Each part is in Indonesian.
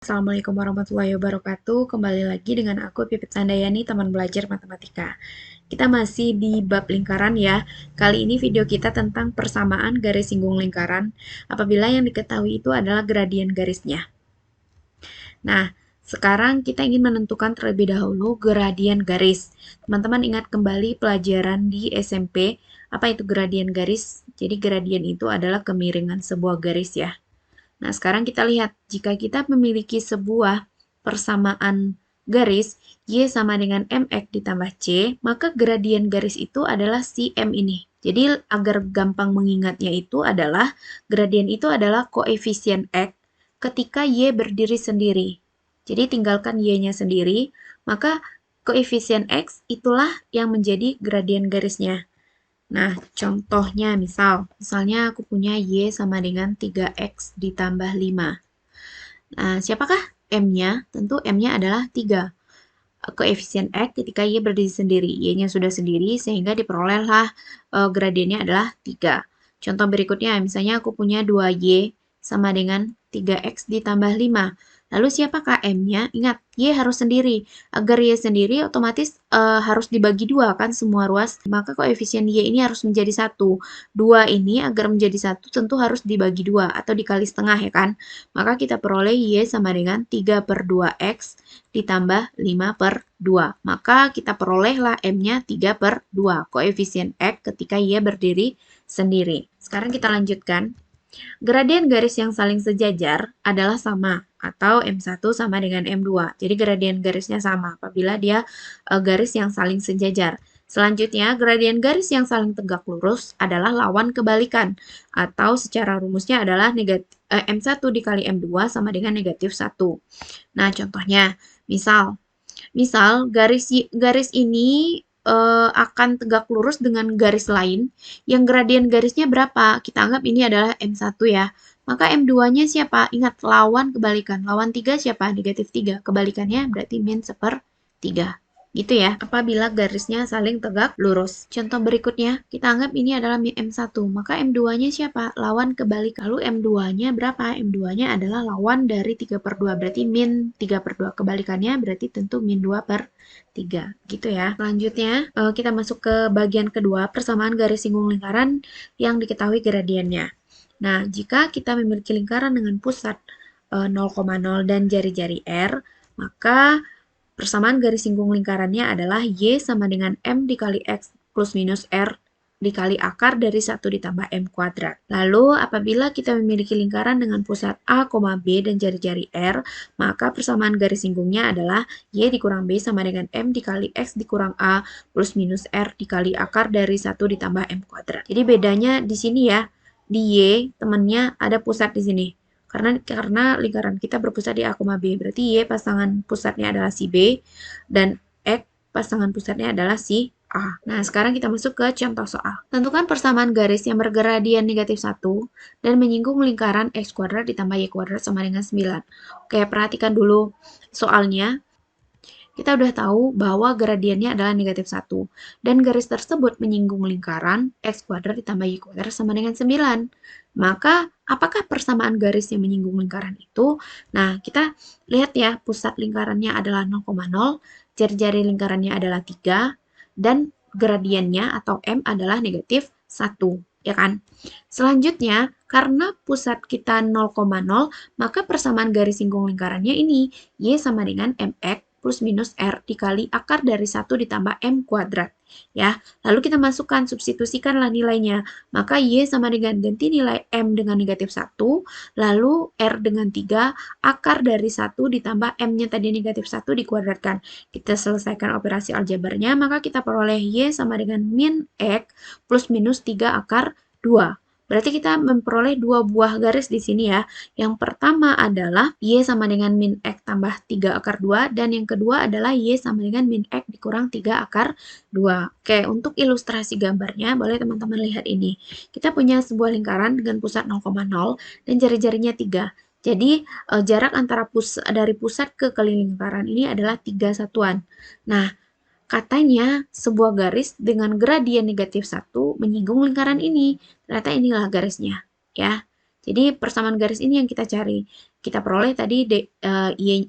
Assalamualaikum warahmatullahi wabarakatuh. Kembali lagi dengan aku Pipit Sandayani, teman belajar matematika. Kita masih di bab lingkaran ya. Kali ini video kita tentang persamaan garis singgung lingkaran apabila yang diketahui itu adalah gradien garisnya. Nah, sekarang kita ingin menentukan terlebih dahulu gradien garis. Teman-teman ingat kembali pelajaran di SMP, apa itu gradien garis? Jadi gradien itu adalah kemiringan sebuah garis ya. Nah, sekarang kita lihat, jika kita memiliki sebuah persamaan garis, Y sama dengan MX ditambah C, maka gradien garis itu adalah si M ini. Jadi, agar gampang mengingatnya itu adalah, gradien itu adalah koefisien X ketika Y berdiri sendiri. Jadi, tinggalkan Y-nya sendiri, maka koefisien X itulah yang menjadi gradien garisnya. Nah, contohnya misalnya aku punya Y sama dengan 3X ditambah 5. Nah, siapakah M-nya? Tentu M-nya adalah 3. Koefisien X ketika Y berdiri sendiri. Y-nya sudah sendiri, sehingga diperolehlah gradiennya adalah 3. Contoh berikutnya, misalnya aku punya 2Y sama dengan 3X ditambah 5. Lalu siapakah M-nya? Ingat, Y harus sendiri. Agar Y sendiri, otomatis harus dibagi 2 kan semua ruas. Maka koefisien Y ini harus menjadi 1. 2 ini agar menjadi 1 tentu harus dibagi 2 atau dikali setengah ya kan. Maka kita peroleh Y sama dengan 3/2X ditambah 5/2. Maka kita perolehlah M-nya 3/2. Koefisien X ketika Y berdiri sendiri. Sekarang kita lanjutkan. Gradien garis yang saling sejajar adalah sama atau M1 sama dengan M2. Jadi gradien garisnya sama apabila dia garis yang saling sejajar. Selanjutnya, gradien garis yang saling tegak lurus adalah lawan kebalikan atau secara rumusnya adalah M1 dikali M2 sama dengan negatif 1. Nah, contohnya, misal garis ini akan tegak lurus dengan garis lain yang gradien garisnya berapa? Kita anggap ini adalah M1 ya. Maka M2-nya siapa? Ingat, lawan kebalikan. Lawan 3 siapa? Negatif 3. Kebalikannya berarti min 1/3. Gitu ya, apabila garisnya saling tegak lurus. Contoh berikutnya, kita anggap ini adalah M1. Maka M2-nya siapa? Lawan kebalik. Lalu M2-nya berapa? M2-nya adalah lawan dari 3/2. Berarti min 3/2. Kebalikannya berarti tentu min 2/3. Gitu ya. Selanjutnya, kita masuk ke bagian kedua, persamaan garis singgung lingkaran yang diketahui gradiennya. Nah, jika kita memiliki lingkaran dengan pusat 0,0 dan jari-jari R, maka persamaan garis singgung lingkarannya adalah Y sama dengan M dikali X plus minus R dikali akar dari 1 ditambah M kuadrat. Lalu, apabila kita memiliki lingkaran dengan pusat A, B, dan jari-jari R, maka persamaan garis singgungnya adalah Y dikurang B sama dengan M dikali X dikurang A plus minus R dikali akar dari 1 ditambah M kuadrat. Jadi bedanya di sini ya, di Y temannya ada pusat di sini. Karena lingkaran kita berpusat di A, B. Berarti Y pasangan pusatnya adalah si B, dan X pasangan pusatnya adalah si A. Nah, sekarang kita masuk ke contoh soal. Tentukan persamaan garis yang bergradien negatif 1 dan menyinggung lingkaran X kuadrat ditambah Y kuadrat sama dengan 9. Oke, perhatikan dulu soalnya. Kita udah tahu bahwa gradiennya adalah negatif 1. Dan garis tersebut menyinggung lingkaran X kuadrat ditambah Y kuadrat sama dengan 9. Maka, apakah persamaan garis yang menyinggung lingkaran itu? Nah, kita lihat ya, pusat lingkarannya adalah 0,0, jari-jari lingkarannya adalah 3, dan gradiennya atau M adalah negatif 1. Ya kan? Selanjutnya, karena pusat kita 0,0, maka persamaan garis singgung lingkarannya ini, Y sama dengan MX plus minus R dikali akar dari 1 ditambah M kuadrat. Ya, lalu kita masukkan, substitusikanlah nilainya. Maka Y sama dengan ganti nilai M dengan negatif 1, lalu R dengan 3, akar dari 1 ditambah M-nya tadi negatif 1 dikuadratkan. Kita selesaikan operasi aljabarnya, maka kita peroleh Y sama dengan min X plus minus 3 akar 2. Berarti kita memperoleh dua buah garis di sini ya. Yang pertama adalah Y sama dengan min X tambah 3 akar 2. Dan yang kedua adalah Y sama dengan min X dikurang 3 akar 2. Oke, untuk ilustrasi gambarnya, boleh teman-teman lihat ini. Kita punya sebuah lingkaran dengan pusat 0,0 dan jari-jarinya 3. Jadi, jarak antara dari pusat ke keliling lingkaran ini adalah 3 satuan. Nah, katanya sebuah garis dengan gradien negatif 1 menyinggung lingkaran ini. Ternyata inilah garisnya, ya. Jadi persamaan garis ini yang kita cari. Kita peroleh tadi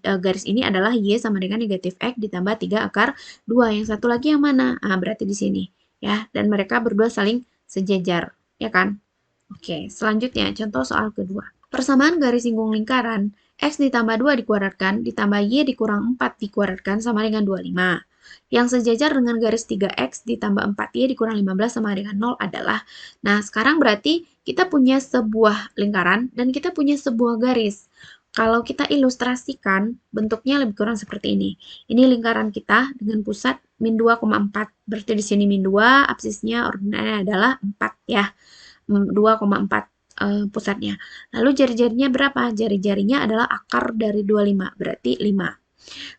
garis ini adalah Y sama dengan negatif X ditambah 3 akar 2. Yang satu lagi yang mana? Ah, berarti di sini. Ya, dan mereka berdua saling sejajar. Ya kan? Oke, selanjutnya contoh soal kedua. Persamaan garis singgung lingkaran X ditambah 2 dikuadratkan ditambah Y dikurang 4 dikuadratkan sama dengan 25. Yang sejajar dengan garis 3X ditambah 4Y dikurang 15 sama dengan 0 adalah. Nah, sekarang berarti kita punya sebuah lingkaran dan kita punya sebuah garis. Kalau kita ilustrasikan, bentuknya lebih kurang seperti ini. Ini lingkaran kita dengan pusat min 2,4. Berarti di sini min 2, absisnya ordinalnya adalah 4 ya. 2,4 pusatnya. Lalu jari-jarinya berapa? Jari-jarinya adalah akar dari 25, berarti 5.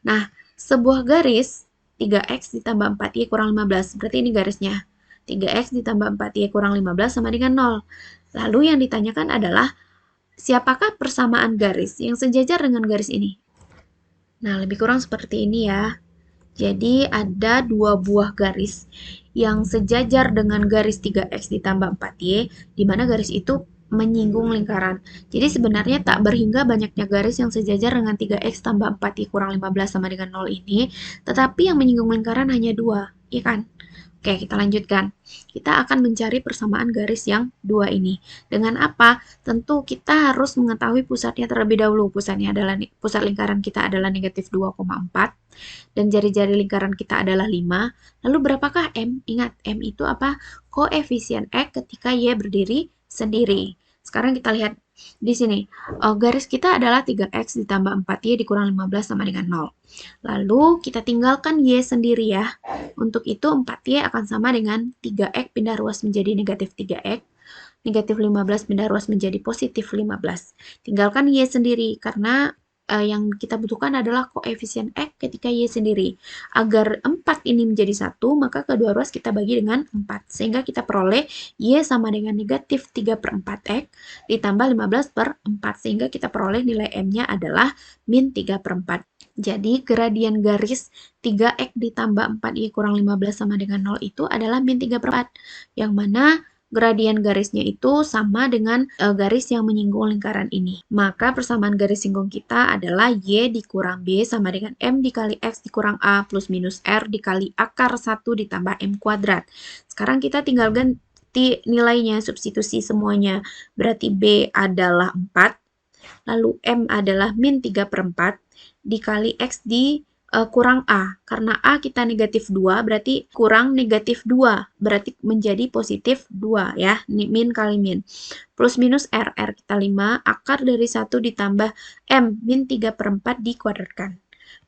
Nah, sebuah garis 3X ditambah 4Y kurang 15, berarti ini garisnya. 3X ditambah 4Y kurang 15 sama dengan 0. Lalu yang ditanyakan adalah, siapakah persamaan garis yang sejajar dengan garis ini? Nah, lebih kurang seperti ini ya. Jadi ada dua buah garis yang sejajar dengan garis 3X ditambah 4Y, di mana garis itu menyinggung lingkaran. Jadi sebenarnya tak berhingga banyaknya garis yang sejajar dengan 3X tambah 4Y kurang 15 sama dengan 0 ini, tetapi yang menyinggung lingkaran hanya dua, ya kan? Oke, kita lanjutkan. Kita akan mencari persamaan garis yang dua ini. Dengan apa? Tentu kita harus mengetahui pusatnya terlebih dahulu. Pusat lingkaran kita adalah negatif 2,4 dan jari-jari lingkaran kita adalah 5. Lalu berapakah M? Ingat, M itu apa? Koefisien X ketika Y berdiri sendiri. Sekarang kita lihat di sini. Garis kita adalah 3X ditambah 4Y dikurang 15 sama dengan 0. Lalu kita tinggalkan Y sendiri ya. Untuk itu 4Y akan sama dengan 3X pindah ruas menjadi negatif 3X. Negatif 15 pindah ruas menjadi positif 15. Tinggalkan Y sendiri karena yang kita butuhkan adalah koefisien X ketika Y sendiri. Agar 4 ini menjadi 1, maka kedua ruas kita bagi dengan 4. Sehingga kita peroleh Y sama dengan negatif 3 per 4X ditambah 15 per 4. Sehingga kita peroleh nilai M-nya adalah min 3 per 4. Jadi gradien garis 3X ditambah 4Y kurang 15 sama dengan 0 itu adalah min 3 per 4. Yang mana gradien garisnya itu sama dengan garis yang menyinggung lingkaran ini. Maka persamaan garis singgung kita adalah Y dikurang B sama dengan M dikali X dikurang A plus minus R dikali akar 1 ditambah M kuadrat. Sekarang kita tinggal ganti nilainya, substitusi semuanya. Berarti B adalah 4, lalu M adalah min 3 per 4, dikali X kurang A. Karena A kita negatif 2, berarti kurang negatif 2. Berarti menjadi positif 2 ya. Min kali min. Plus minus R. R kita 5. Akar dari 1 ditambah M. Min 3 per 4 dikuadratkan.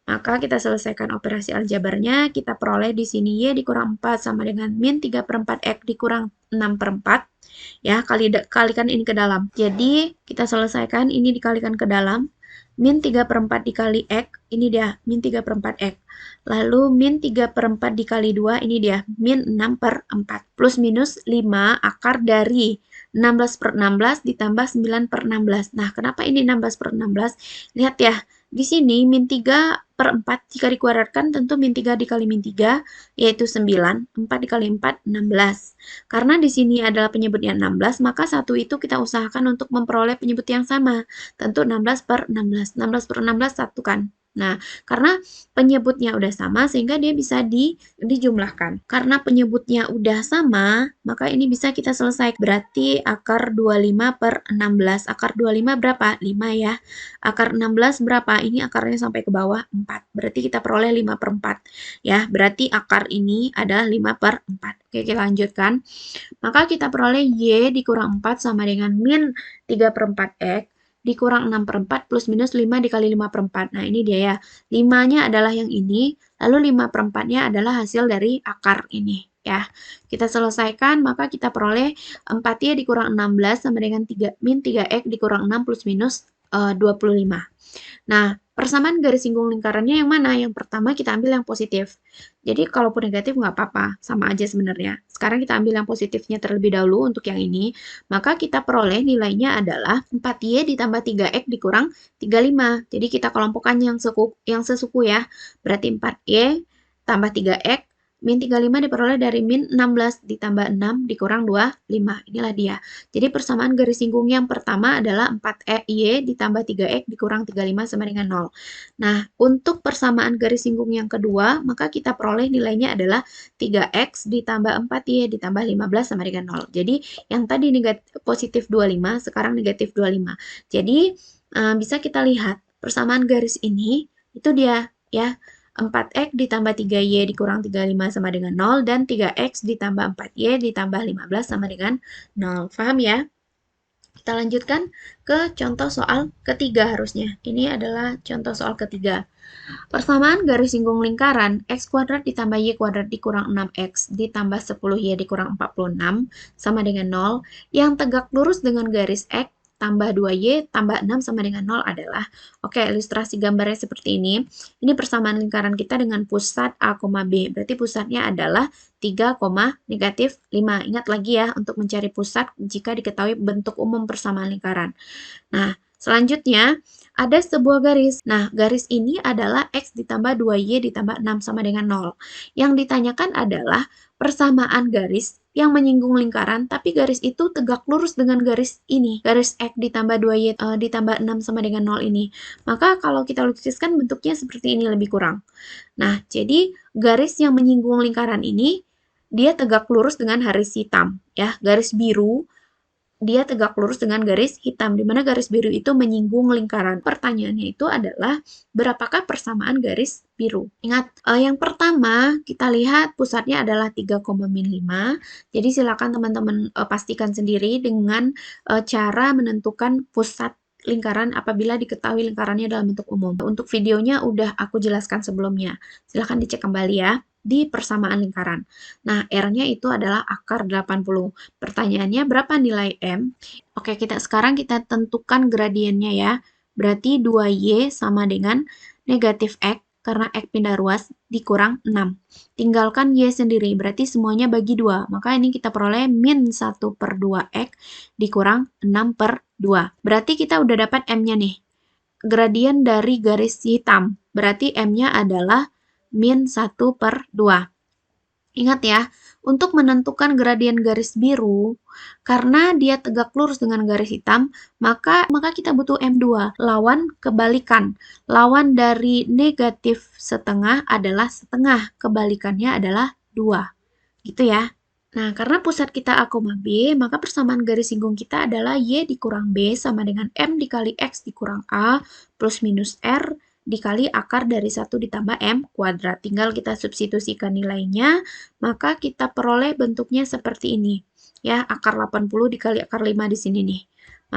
Maka kita selesaikan operasi aljabarnya. Kita peroleh di sini Y dikurang 4 sama dengan min 3 per 4 X dikurang 6 per 4. Ya, kalikan ini ke dalam. Jadi, kita selesaikan ini dikalikan ke dalam. Min 3 per 4 dikali X, ini dia, min 3 per 4 X. Lalu min 3 per 4 dikali 2, ini dia, min 6 per 4. Plus minus 5 akar dari 16 per 16 ditambah 9 per 16. Nah, kenapa ini 16 per 16? Lihat ya, di sini min 3 per 4 jika dikuadratkan tentu min 3 dikali min 3 yaitu 9, 4 dikali 4 16. Karena di sini adalah penyebutnya 16, maka satu itu kita usahakan untuk memperoleh penyebut yang sama. Tentu 16 per 16. 16 per 16 satu kan. Nah, karena penyebutnya udah sama sehingga dia bisa dijumlahkan. Karena penyebutnya udah sama, maka ini bisa kita selesai. Berarti akar 25 per 16. Akar 25 berapa? 5 ya. Akar 16 berapa? Ini akarnya sampai ke bawah 4. Berarti kita peroleh 5 per 4. Ya, berarti akar ini adalah 5 per 4. Oke, kita lanjutkan. Maka kita peroleh Y dikurang 4 sama dengan min 3 per 4X dikurang 6 per 4 plus minus 5 dikali 5 per 4. Nah, ini dia ya. 5-nya adalah yang ini, lalu 5 per 4-nya adalah hasil dari akar ini. Ya, kita selesaikan, maka kita peroleh 4Y dikurang 16 sama dengan min 3X dikurang 6 plus minus 25. Nah, persamaan garis singgung lingkarannya yang mana? Yang pertama kita ambil yang positif. Jadi kalaupun negatif nggak apa-apa, sama aja sebenarnya. Sekarang kita ambil yang positifnya terlebih dahulu untuk yang ini. Maka kita peroleh nilainya adalah 4Y ditambah 3X dikurang 35. Jadi kita kelompokkan yang sesuku ya. Berarti 4Y tambah 3X Min 35 diperoleh dari min 16 ditambah 6 dikurang 25. Inilah dia. Jadi persamaan garis singgung yang pertama adalah 4Y ditambah 3X dikurang 35 sama dengan 0. Nah, untuk persamaan garis singgung yang kedua, maka kita peroleh nilainya adalah 3X ditambah 4Y ditambah 15 sama dengan 0. Jadi, yang tadi positif 25, sekarang negatif 25. Jadi, bisa kita lihat persamaan garis ini, itu dia ya. 4X ditambah 3Y dikurang 35 sama dengan 0, dan 3X ditambah 4Y ditambah 15 sama dengan 0. Paham ya? Kita lanjutkan ke contoh soal ketiga harusnya. Ini adalah contoh soal ketiga. Persamaan garis singgung lingkaran x kuadrat ditambah y kuadrat dikurang 6x ditambah 10y dikurang 46 sama dengan 0 yang tegak lurus dengan garis x tambah 2y tambah 6 sama dengan 0 adalah, oke, ilustrasi gambarnya seperti ini. Ini persamaan lingkaran kita dengan pusat A, B. Berarti pusatnya adalah 3, negatif 5. Ingat lagi ya, untuk mencari pusat jika diketahui bentuk umum persamaan lingkaran. Nah, selanjutnya ada sebuah garis. Nah, garis ini adalah X ditambah 2Y ditambah 6 sama dengan 0. Yang ditanyakan adalah persamaan garis yang menyinggung lingkaran, tapi garis itu tegak lurus dengan garis ini. Garis X ditambah 2Y ditambah 6 sama dengan 0 ini. Maka kalau kita lukiskan bentuknya seperti ini lebih kurang. Nah, jadi garis yang menyinggung lingkaran ini, dia tegak lurus dengan garis hitam. Ya, garis biru dia tegak lurus dengan garis hitam, di mana garis biru itu menyinggung lingkaran. Pertanyaannya itu adalah, berapakah persamaan garis biru? Ingat, yang pertama kita lihat pusatnya adalah 3,5. Jadi silakan teman-teman pastikan sendiri dengan cara menentukan pusat lingkaran apabila diketahui lingkarannya dalam bentuk umum. Untuk videonya udah aku jelaskan sebelumnya. Silahkan dicek kembali ya di persamaan lingkaran. Nah, R-nya itu adalah akar 80. Pertanyaannya, berapa nilai M? Oke, sekarang kita tentukan gradiennya ya. Berarti 2Y sama dengan negatif X, karena X pindah ruas, dikurang 6. Tinggalkan Y sendiri, berarti semuanya bagi 2. Maka ini kita peroleh min 1/2X dikurang 6/2. Berarti kita udah dapat M-nya nih. Gradien dari garis hitam. Berarti M-nya adalah min 1/2. Ingat ya, untuk menentukan gradien garis biru, karena dia tegak lurus dengan garis hitam, maka kita butuh M2, lawan kebalikan. Lawan dari negatif setengah adalah setengah, kebalikannya adalah 2. Gitu ya. Nah, karena pusat kita A, B, maka persamaan garis singgung kita adalah Y dikurang B sama dengan M dikali X dikurang A plus minus R dikali akar dari 1 ditambah M kuadrat. Tinggal kita substitusikan nilainya, maka kita peroleh bentuknya seperti ini. Ya, akar 80 dikali akar 5 di sini nih.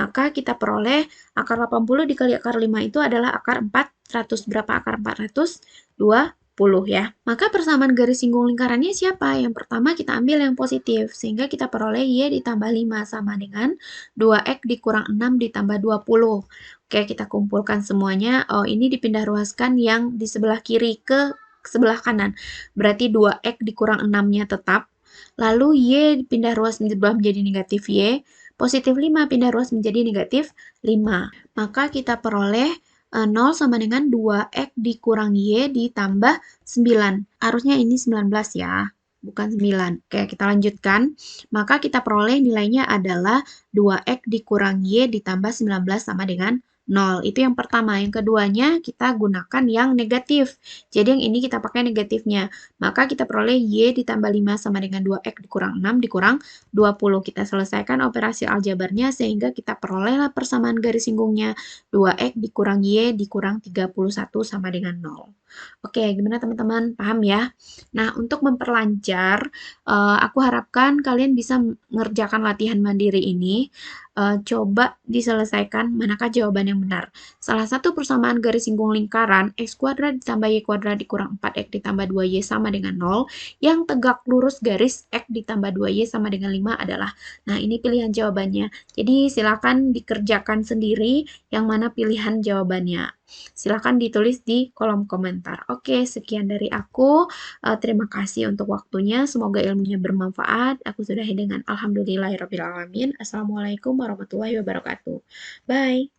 Maka kita peroleh akar 80 dikali akar 5 itu adalah akar 400. Berapa akar 400? 20 ya. Maka persamaan garis singgung lingkarannya siapa? Yang pertama kita ambil yang positif, sehingga kita peroleh Y ditambah 5 sama dengan 2X dikurang 6 ditambah 20. Oke, kita kumpulkan semuanya. Oh, ini dipindah ruaskan yang di sebelah kiri ke sebelah kanan. Berarti 2X dikurang 6-nya tetap. Lalu Y pindah ruas menjadi negatif Y. Positif 5 pindah ruas menjadi negatif 5. Maka kita peroleh 0 sama dengan 2X dikurang Y ditambah 9. Harusnya ini 19 ya, bukan 9. Oke, kita lanjutkan. Maka kita peroleh nilainya adalah 2X dikurang Y ditambah 19 sama dengan 0. Itu yang pertama. Yang keduanya kita gunakan yang negatif. Jadi yang ini kita pakai negatifnya. Maka kita peroleh Y ditambah 5 sama dengan 2X dikurang 6 dikurang 20. Kita selesaikan operasi aljabarnya sehingga kita perolehlah persamaan garis singgungnya. 2X dikurang Y dikurang 31 sama dengan 0. Oke, gimana teman-teman? Paham ya? Nah, untuk memperlancar, aku harapkan kalian bisa mengerjakan latihan mandiri ini. Coba diselesaikan manakah jawaban yang benar. Salah satu persamaan garis singgung lingkaran, X kuadrat ditambah Y kuadrat dikurang 4X ditambah 2Y sama dengan 0, yang tegak lurus garis X ditambah 2Y sama dengan 5 adalah. Nah, ini pilihan jawabannya. Jadi, silakan dikerjakan sendiri yang mana pilihan jawabannya. Silakan ditulis di kolom komentar. Oke, sekian dari aku. Terima kasih untuk waktunya. Semoga ilmunya bermanfaat. Aku sudahi dengan alhamdulillahirrabbilalamin. Assalamualaikum warahmatullahi wabarakatuh. Bye.